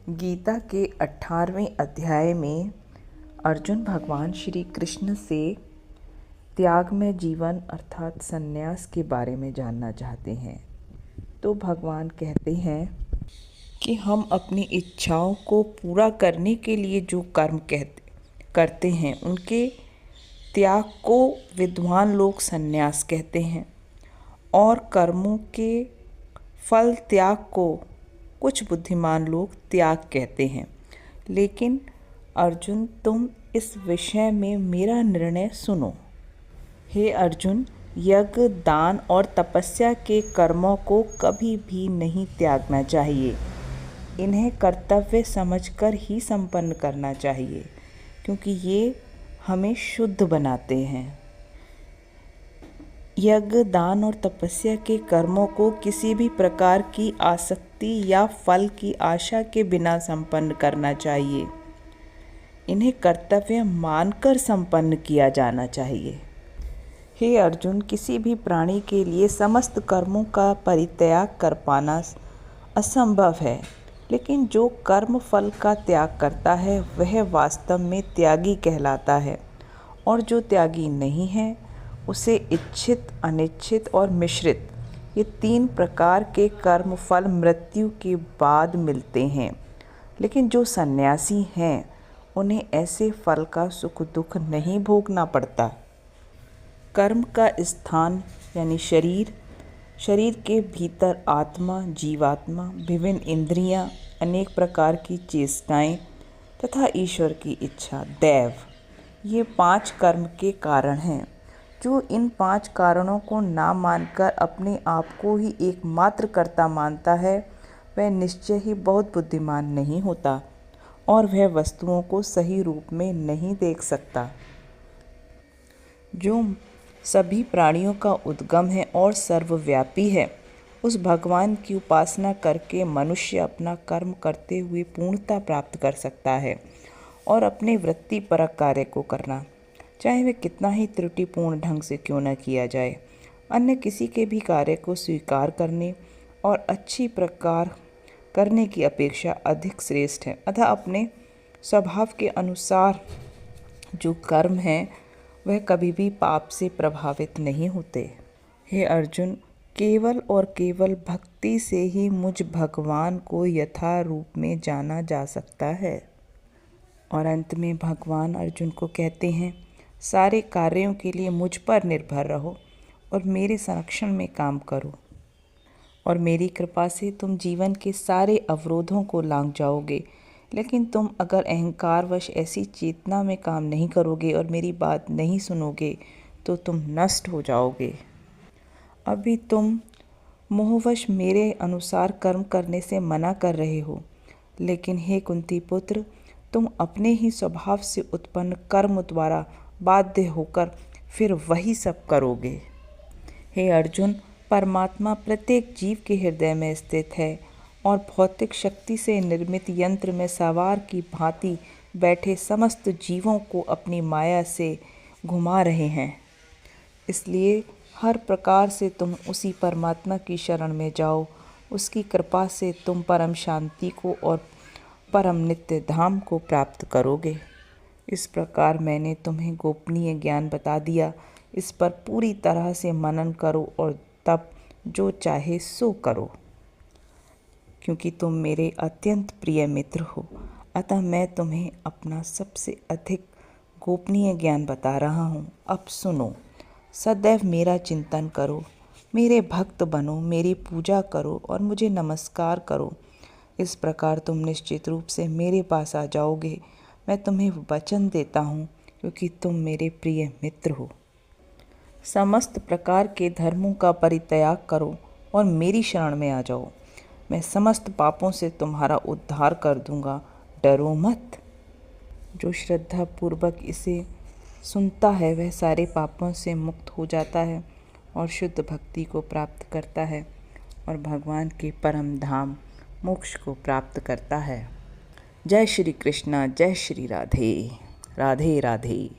गीता के 18वें अध्याय में अर्जुन भगवान श्री कृष्ण से त्यागमय जीवन अर्थात संन्यास के बारे में जानना चाहते हैं। तो भगवान कहते हैं कि हम अपनी इच्छाओं को पूरा करने के लिए जो कर्म करते हैं उनके त्याग को विद्वान लोग संन्यास कहते हैं और कर्मों के फल त्याग को कुछ बुद्धिमान लोग त्याग कहते हैं। लेकिन अर्जुन, तुम इस विषय में मेरा निर्णय सुनो। हे अर्जुन, यज्ञ, दान और तपस्या के कर्मों को कभी भी नहीं त्यागना चाहिए। इन्हें कर्तव्य समझकर ही संपन्न करना चाहिए, क्योंकि ये हमें शुद्ध बनाते हैं। यज्ञ, दान और तपस्या के कर्मों को किसी भी प्रकार की आसक्ति या फल की आशा के बिना संपन्न करना चाहिए। इन्हें कर्तव्य मानकर संपन्न किया जाना चाहिए। हे अर्जुन, किसी भी प्राणी के लिए समस्त कर्मों का परित्याग कर पाना असंभव है, लेकिन जो कर्म फल का त्याग करता है वह वास्तव में त्यागी कहलाता है, और जो त्यागी नहीं है उसे इच्छित, अनिच्छित और मिश्रित ये 3 प्रकार के कर्म फल मृत्यु के बाद मिलते हैं। लेकिन जो सन्यासी हैं उन्हें ऐसे फल का सुख दुख नहीं भोगना पड़ता। कर्म का स्थान यानी शरीर के भीतर आत्मा, जीवात्मा, विभिन्न इंद्रियां, अनेक प्रकार की चेष्टाएं तथा ईश्वर की इच्छा, दैव, ये 5 कर्म के कारण हैं। जो इन 5 कारणों को ना मानकर अपने आप को ही एकमात्र कर्ता मानता है वह निश्चय ही बहुत बुद्धिमान नहीं होता और वह वस्तुओं को सही रूप में नहीं देख सकता। जो सभी प्राणियों का उद्गम है और सर्वव्यापी है, उस भगवान की उपासना करके मनुष्य अपना कर्म करते हुए पूर्णता प्राप्त कर सकता है और अपने वृत्तिपरक कार्य को करना, चाहे वह कितना ही त्रुटिपूर्ण ढंग से क्यों न किया जाए, अन्य किसी के भी कार्य को स्वीकार करने और अच्छी प्रकार करने की अपेक्षा अधिक श्रेष्ठ है। अतः अपने स्वभाव के अनुसार जो कर्म हैं वह कभी भी पाप से प्रभावित नहीं होते। हे अर्जुन, केवल और केवल भक्ति से ही मुझ भगवान को यथा रूप में जाना जा सकता है। और अंत में भगवान अर्जुन को कहते हैं, सारे कार्यों के लिए मुझ पर निर्भर रहो और मेरे संरक्षण में काम करो, और मेरी कृपा से तुम जीवन के सारे अवरोधों को लांघ जाओगे। लेकिन तुम अगर अहंकारवश ऐसी चेतना में काम नहीं करोगे और मेरी बात नहीं सुनोगे तो तुम नष्ट हो जाओगे। अभी तुम मोहवश मेरे अनुसार कर्म करने से मना कर रहे हो, लेकिन हे कुंती पुत्र, तुम अपने ही स्वभाव से उत्पन्न कर्म द्वारा बाध्य होकर फिर वही सब करोगे। हे अर्जुन, परमात्मा प्रत्येक जीव के हृदय में स्थित है और भौतिक शक्ति से निर्मित यंत्र में सवार की भांति बैठे समस्त जीवों को अपनी माया से घुमा रहे हैं। इसलिए हर प्रकार से तुम उसी परमात्मा की शरण में जाओ। उसकी कृपा से तुम परम शांति को और परम नित्य धाम को प्राप्त करोगे। इस प्रकार मैंने तुम्हें गोपनीय ज्ञान बता दिया। इस पर पूरी तरह से मनन करो और तब जो चाहे सो करो। क्योंकि तुम मेरे अत्यंत प्रिय मित्र हो, अतः मैं तुम्हें अपना सबसे अधिक गोपनीय ज्ञान बता रहा हूँ। अब सुनो। सदैव मेरा चिंतन करो, मेरे भक्त बनो, मेरी पूजा करो और मुझे नमस्कार करो। इस प्रकार तुम निश्चित रूप से मेरे पास आ जाओगे। मैं तुम्हें वचन देता हूँ, क्योंकि तुम मेरे प्रिय मित्र हो। समस्त प्रकार के धर्मों का परित्याग करो और मेरी शरण में आ जाओ। मैं समस्त पापों से तुम्हारा उद्धार कर दूंगा। डरो मत। जो श्रद्धा पूर्वक इसे सुनता है वह सारे पापों से मुक्त हो जाता है और शुद्ध भक्ति को प्राप्त करता है और भगवान के परम धाम मोक्ष को प्राप्त करता है। जय श्री कृष्णा, जय श्री राधे। राधे राधे।